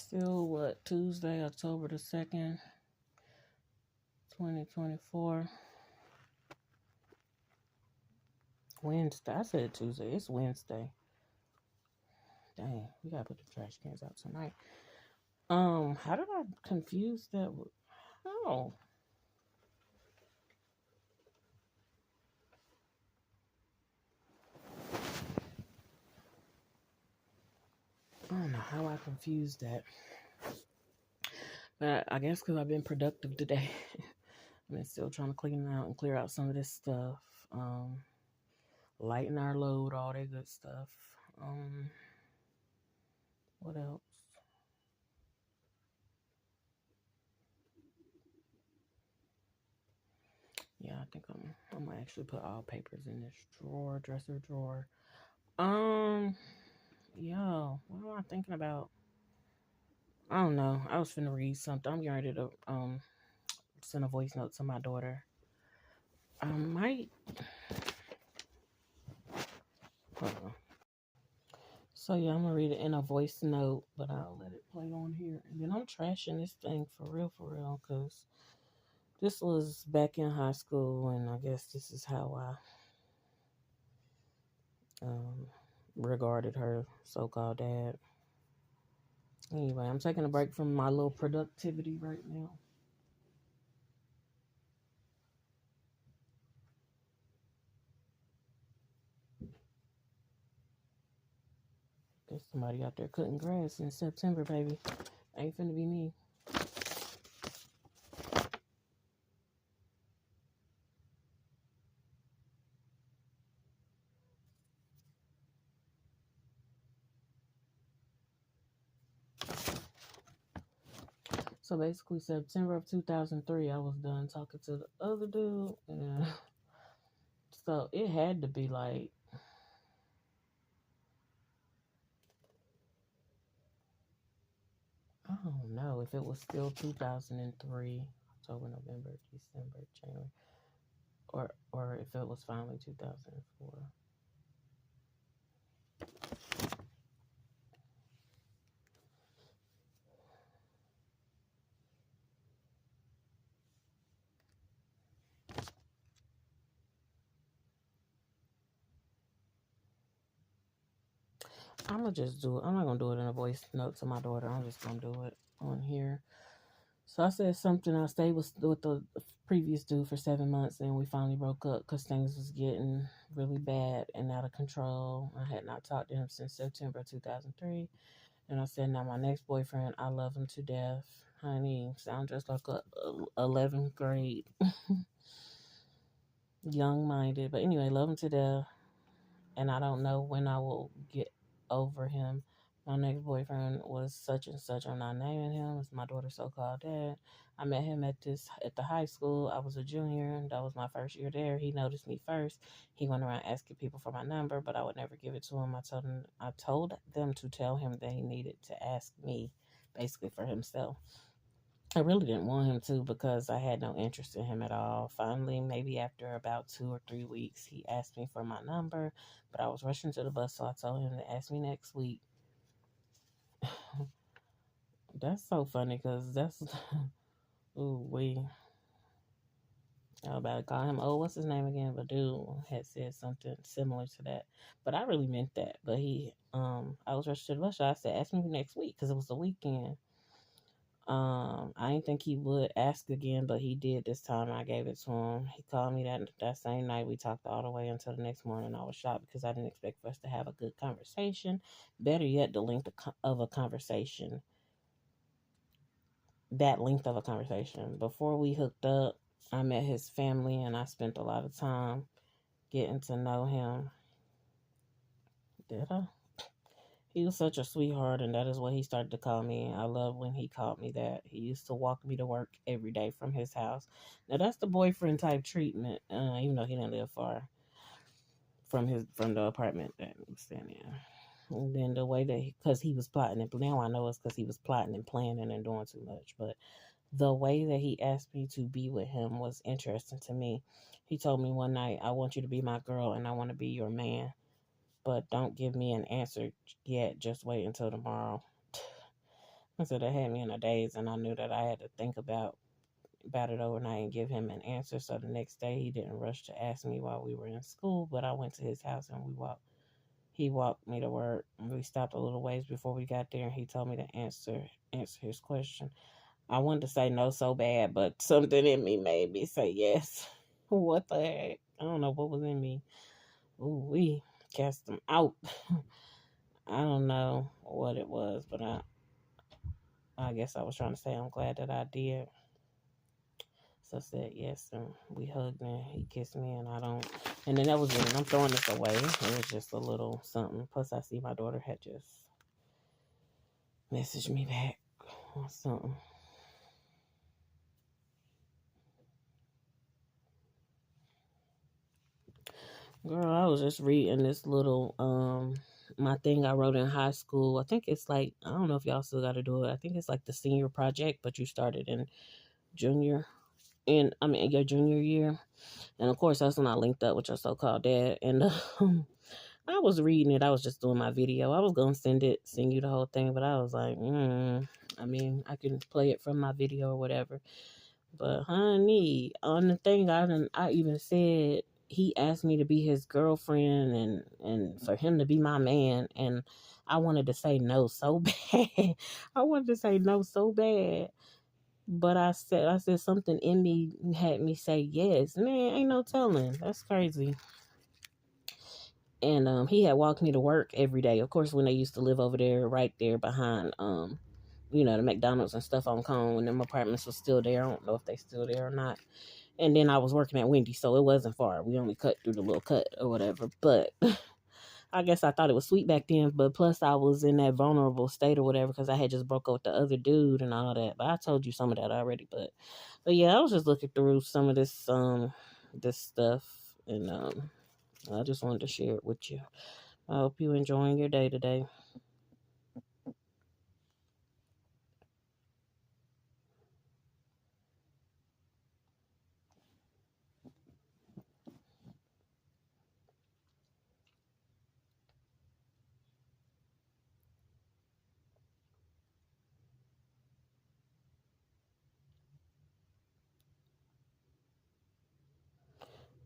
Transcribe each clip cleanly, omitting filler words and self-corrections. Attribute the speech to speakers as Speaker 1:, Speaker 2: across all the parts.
Speaker 1: Still what? Tuesday, October the 2nd, 2024. Wednesday. I said Tuesday. It's Wednesday. Dang, we gotta put the trash cans out tonight. How did I confuse that? Oh, I don't know how I confused that. But I guess because I've been productive today. I've been still trying to clean out and clear out some of this stuff. Um, Lighten our load, all that good stuff. Um, what else? Yeah, I think I'm gonna actually put all papers in this drawer, dresser drawer. Um, yeah, what am I thinking about? I don't know. I was finna read something. I'm getting ready to send a voice note to my daughter. I might. Hold on. So yeah, I'm gonna read it in a voice note, but I'll let it play on here. And then I'm trashing this thing for real, cause this was back in high school, and I guess this is how I regarded her so-called dad. Anyway, I'm taking a break from my little productivity right now. There's somebody out there cutting grass in September, baby. Ain't finna be me. So basically, September of 2003, I was done talking to the other dude, and so it had to be like, I don't know if it was still 2003, October, November, December, January, or if it was finally 2004. I'm gonna just do it. I'm not gonna do it in a voice note to my daughter. I'm just gonna do it on here. So I said something. I stayed with the previous dude for 7 months, and we finally broke up because things was getting really bad and out of control. I had not talked to him since September 2003, and I said, "Now my next boyfriend, I love him to death, honey. Sound just like a 11th grade, young minded, but anyway, love him to death, and I don't know when I will get over him. My next boyfriend was such and such. I'm not naming him. It's my daughter's so-called dad. I met him at the high school. I was a junior. That was my first year there. He noticed me first. He went around asking people for my number, but I would never give it to him. I told them to tell him that he needed to ask me, basically for himself. I really didn't want him to because I had no interest in him at all. Finally, maybe after about 2 or 3 weeks, he asked me for my number, but I was rushing to the bus, so I told him to ask me next week. That's so funny because that's, ooh, I was about to call him, oh, what's his name again? But dude had said something similar to that. But I really meant that. But I was rushing to the bus, so I said, ask me next week because it was the weekend. I didn't think he would ask again, but he did this time. I gave it to him. He called me that same night. We talked all the way until the next morning. I was shocked because I didn't expect for us to have a good conversation. Better yet, the length of a conversation. That length of a conversation. Before we hooked up, I met his family and I spent a lot of time getting to know him. Did I? He was such a sweetheart, and that is what he started to call me. I love when he called me that. He used to walk me to work every day from his house. Now that's the boyfriend type treatment, even though he didn't live far from the apartment that we was staying in. And then the way that because he was plotting and now I know it's because he was plotting and planning and doing too much. But the way that he asked me to be with him was interesting to me. He told me one night, "I want you to be my girl, and I want to be your man." But don't give me an answer yet. Just wait until tomorrow. And so that had me in a daze, and I knew that I had to think about it overnight and give him an answer. So the next day, he didn't rush to ask me while we were in school, but I went to his house and we walked. He walked me to work. We stopped a little ways before we got there, and he told me to answer his question. I wanted to say no so bad, but something in me made me say yes. What the heck? I don't know what was in me. Ooh, we cast them out. I don't know what it was, but I guess I was trying to say I'm glad that I did. So I said yes, and we hugged and he kissed me, and I don't. And then that was it. And I'm throwing this away. It was just a little something. Plus, I see my daughter had just messaged me back or something. Girl, I was just reading this little my thing I wrote in high school. I think it's like, I don't know if y'all still got to do it. I think it's like the senior project, but you started in junior your junior year. And of course, that's when I linked up with your so-called dad. And I was reading it. I was just doing my video. I was gonna send you the whole thing, but I was like, I mean, I can play it from my video or whatever. But honey, on the thing, I even said he asked me to be his girlfriend and for him to be my man, and I wanted to say no so bad. I wanted to say no so bad. But I said something in me had me say yes. Man, ain't no telling. That's crazy. And he had walked me to work every day. Of course, when they used to live over there, right there behind the McDonald's and stuff on Cone, when them apartments was still there. I don't know if they still there or not. And then I was working at Wendy's, so it wasn't far. We only cut through the little cut or whatever. But I guess I thought it was sweet back then. But plus, I was in that vulnerable state or whatever because I had just broke up with the other dude and all that. But I told you some of that already. But yeah, I was just looking through some of this stuff, and I just wanted to share it with you. I hope you enjoying your day today.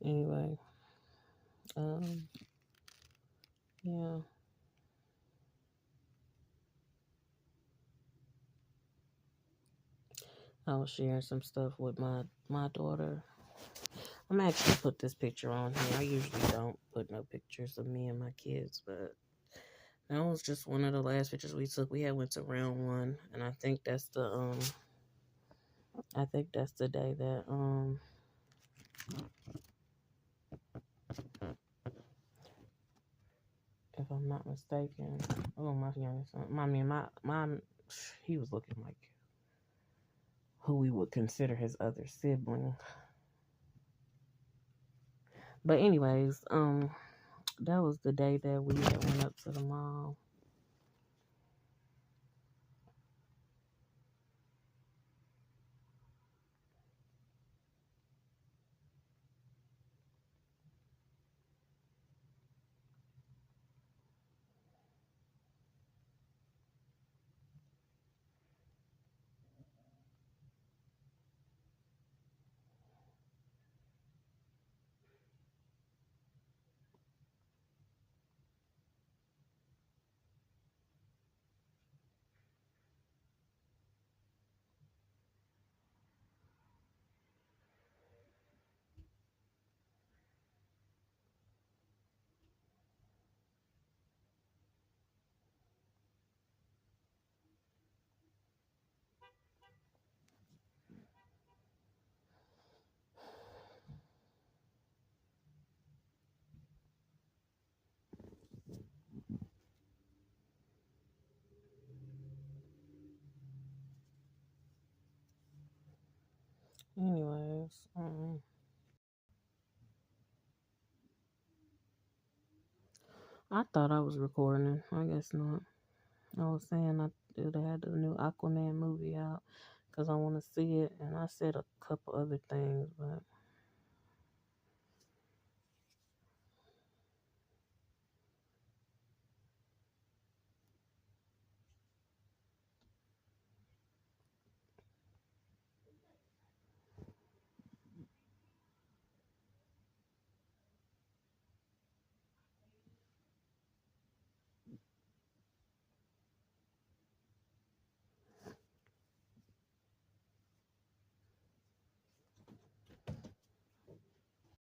Speaker 1: Anyway, um, yeah, I was sharing some stuff with my daughter. I'm actually put this picture on here. I usually don't put no pictures of me and my kids, but that was just one of the last pictures we took. We had went to round one, and I think that's the day that if I'm not mistaken. Oh, my youngest son. I mean, my he was looking like who we would consider his other sibling. But anyways, that was the day that we had went up to the mall. Anyways, I thought I was recording. I guess not. I was saying they had the new Aquaman movie out because I want to see it, and I said a couple other things, but